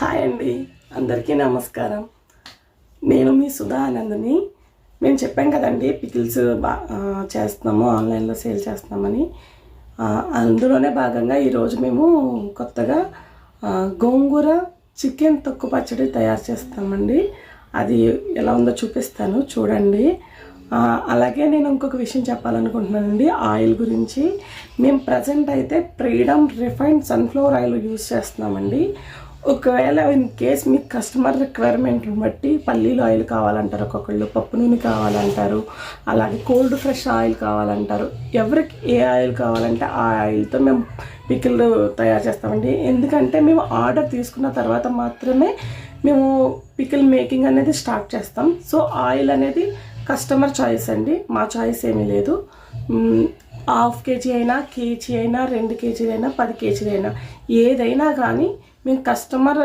Hi అండి, అందరికీ నమస్కారం. నేను మీ సుధా ఆనందని. మేము చెప్పాం కదండి పికిల్స్ చేస్తున్నాము, ఆన్లైన్లో సేల్ చేస్తున్నామని. అందులోనే భాగంగా ఈరోజు మేము కొత్తగా గోంగూర చికెన్ తొక్కు పచ్చడి తయారు చేస్తామండి. అది ఎలా ఉందో చూపిస్తాను, చూడండి. అలాగే నేను ఇంకొక విషయం చెప్పాలనుకుంటున్నానండి, ఆయిల్ గురించి. మేము ప్రజెంట్ అయితే freedom refined sunflower oil use చేస్తున్నామండి. ఒకవేళ ఇన్ కేస్ మీకు కస్టమర్ రిక్వైర్మెంట్ని బట్టి పల్లీలు ఆయిల్ కావాలంటారు, ఒక్కొక్కళ్ళు పప్పు నూనె కావాలంటారు, అలాగే కోల్డ్ ఫ్రెష్ ఆయిల్ కావాలంటారు. ఎవరికి ఏ ఆయిల్ కావాలంటే ఆ ఆయిల్తో మేము పికిల్ తయారు చేస్తామండి. ఎందుకంటే మేము ఆర్డర్ తీసుకున్న తర్వాత మాత్రమే మేము పికిల్ మేకింగ్ అనేది స్టార్ట్ చేస్తాం. సో ఆయిల్ అనేది కస్టమర్ చాయిస్ అండి, మా చాయిస్ ఏమీ లేదు. హాఫ్ కేజీ అయినా, కేజీ అయినా, 2 కేజీలు అయినా, 10 కేజీలు అయినా, ఏదైనా కానీ మేము కస్టమర్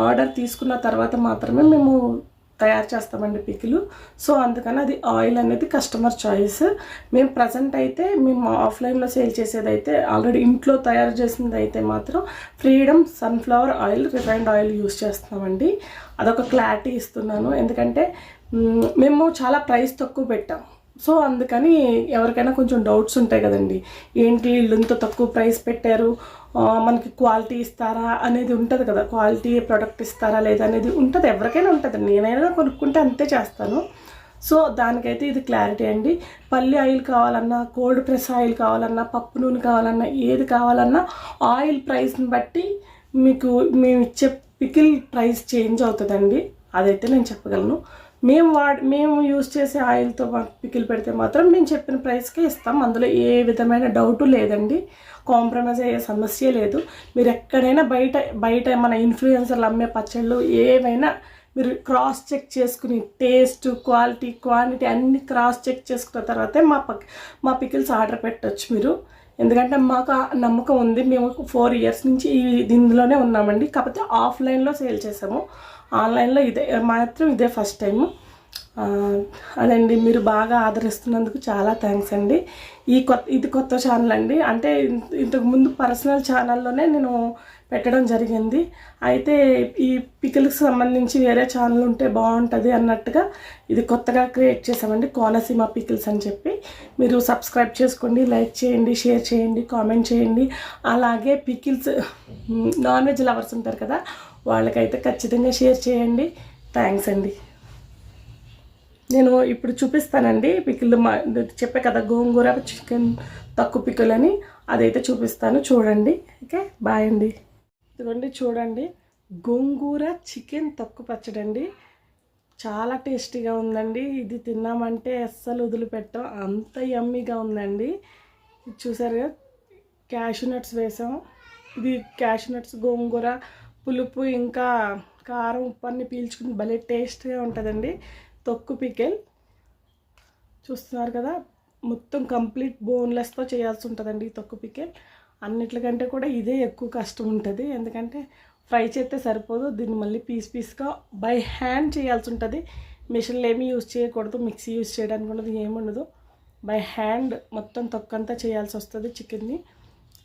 ఆర్డర్ తీసుకున్న తర్వాత మాత్రమే మేము తయారు చేస్తామండి పికిలు. సో అందుకని అది ఆయిల్ అనేది కస్టమర్ చాయిస్. మేము ప్రజెంట్ అయితే మేము ఆఫ్లైన్లో సేల్ చేసేదైతే ఆల్రెడీ ఇంట్లో తయారు చేసింది అయితే మాత్రం freedom sunflower oil, refined oil use చేస్తున్నామండి. అదొక క్లారిటీ ఇస్తున్నాను, ఎందుకంటే మేము చాలా ప్రైస్ తక్కువ పెట్టాం. సో అందుకని ఎవరికైనా కొంచెం డౌట్స్ ఉంటాయి కదండి, ఏంటి వీళ్ళు ఇంత తక్కువ ప్రైస్ పెట్టారు, మనకి క్వాలిటీ ఇస్తారా అనేది ఉంటుంది కదా, క్వాలిటీ ప్రోడక్ట్ ఇస్తారా లేదా అనేది ఉంటుంది, ఎవరికైనా ఉంటుంది. నేనైనా కొనుక్కుంటే అంతే చేస్తాను. సో దానికైతే ఇది క్లారిటీ అండి. పల్లి ఆయిల్ కావాలన్నా, కోల్డ్ ప్రెస్ ఆయిల్ కావాలన్నా, పప్పు నూనె కావాలన్నా, ఏది కావాలన్నా ఆయిల్ ప్రైస్ని బట్టి మీకు మేము ఇచ్చే పికిల్ ప్రైస్ చేంజ్ అవుతుందండి. అదైతే నేను చెప్పగలను. మేము యూజ్ చేసే ఆయిల్తో పికిల్ పెడితే మాత్రం మేము చెప్పిన ప్రైస్కే ఇస్తాం. అందులో ఏ విధమైన డౌటు లేదండి, కాంప్రమైజ్ అయ్యే సమస్య లేదు. మీరు ఎక్కడైనా బయట మన ఇన్ఫ్లుయెన్సర్లు అమ్మే పచ్చళ్ళు ఏవైనా మీరు క్రాస్ చెక్ చేసుకుని టేస్ట్, క్వాలిటీ, క్వాంటిటీ అన్ని క్రాస్ చెక్ చేసుకున్న తర్వాతే మా పికిల్స్ ఆర్డర్ పెట్టవచ్చు మీరు. ఎందుకంటే మాకు నమ్మకం ఉంది. మేము 4 ఇయర్స్ నుంచి దీనిలోనే ఉన్నామండి. కాకపోతే ఆఫ్లైన్లో సేల్ చేసాము, ఆన్లైన్లో ఇదే ఫస్ట్ టైము. అదండి, మీరు బాగా ఆదరిస్తున్నందుకు చాలా థ్యాంక్స్ అండి. ఇది కొత్త ఛానల్ అండి. అంటే ఇంతకుముందు పర్సనల్ ఛానల్లోనే నేను పెట్టడం జరిగింది. అయితే ఈ పికిల్కి సంబంధించి వేరే ఛానల్ ఉంటే బాగుంటుంది అన్నట్టుగా ఇది కొత్తగా క్రియేట్ చేసామండి, కోనసీమ పికిల్స్ అని చెప్పి. మీరు సబ్స్క్రైబ్ చేసుకోండి, లైక్ చేయండి, షేర్ చేయండి, కామెంట్ చేయండి. అలాగే పికిల్స్ నాన్ వెజ్ లవర్స్ ఉంటారు కదా, వాళ్ళకైతే ఖచ్చితంగా షేర్ చేయండి. థ్యాంక్స్ అండి. నేను ఇప్పుడు చూపిస్తానండి పికిల్. చెప్పే కదా గోంగూర చికెన్ తక్కువ పికిల్ అని, అదైతే చూపిస్తాను, చూడండి. ఓకే, బాయ్ అండి. ఇదిగోండి చూడండి, గోంగూర చికెన్ తక్కువ పచ్చడి అండి. చాలా టేస్టీగా ఉందండి. ఇది తిన్నామంటే అస్సలు వదిలిపెట్టాం, అంత యమ్మీగా ఉందండి. ఇది చూసారుగా, క్యాషూ నట్స్ వేసాం. ఇది క్యాషూ నట్స్, గోంగూర పులుపు ఇంకా కారం, ఉప్పు అన్నీ పీల్చుకుని భలే టేస్ట్గా ఉంటుందండి తొక్కు పికిల్. చూస్తున్నారు కదా, మొత్తం కంప్లీట్ బోన్లెస్తో చేయాల్సి ఉంటుందండి ఈ తొక్కు పికిల్. అన్నిట్లకంటే కూడా ఇదే ఎక్కువ కష్టం ఉంటుంది, ఎందుకంటే ఫ్రై చేస్తే సరిపోదు, దీన్ని మళ్ళీ పీస్గా బై హ్యాండ్ చేయాల్సి ఉంటుంది. మిషన్లు ఏమీ యూజ్ చేయకూడదు, మిక్సీ యూజ్ చేయడానికి ఉండదు, ఏముండదు. బై హ్యాండ్ మొత్తం తొక్కంతా చేయాల్సి వస్తుంది చికెన్ని.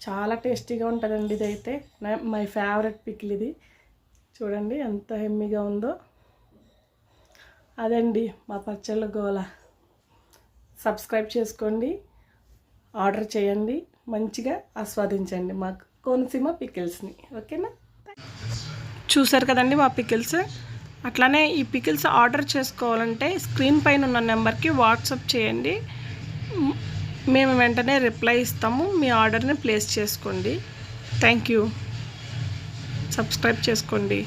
చాలా టేస్టీగా ఉంటుందండి. ఇదైతే మై ఫేవరెట్ పికిల్ ఇది. చూడండి ఎంత హెమ్మీగా ఉందో. అదండి మా పచ్చళ్ళ గోల. సబ్స్క్రైబ్ చేసుకోండి, ఆర్డర్ చేయండి, మంచిగా ఆస్వాదించండి మా కోనసీమ పికిల్స్ని. ఓకేనా? చూసారు కదండి మా పికిల్స్. అట్లానే ఈ పికిల్స్ ఆర్డర్ చేసుకోవాలంటే స్క్రీన్ పైన ఉన్న నెంబర్కి వాట్సాప్ చేయండి, మేము వెంటనే రిప్లై ఇస్తాము. మీ ఆర్డర్ని ప్లేస్ చేసుకోండి. Thank you. సబ్స్క్రైబ్ చేసుకోండి.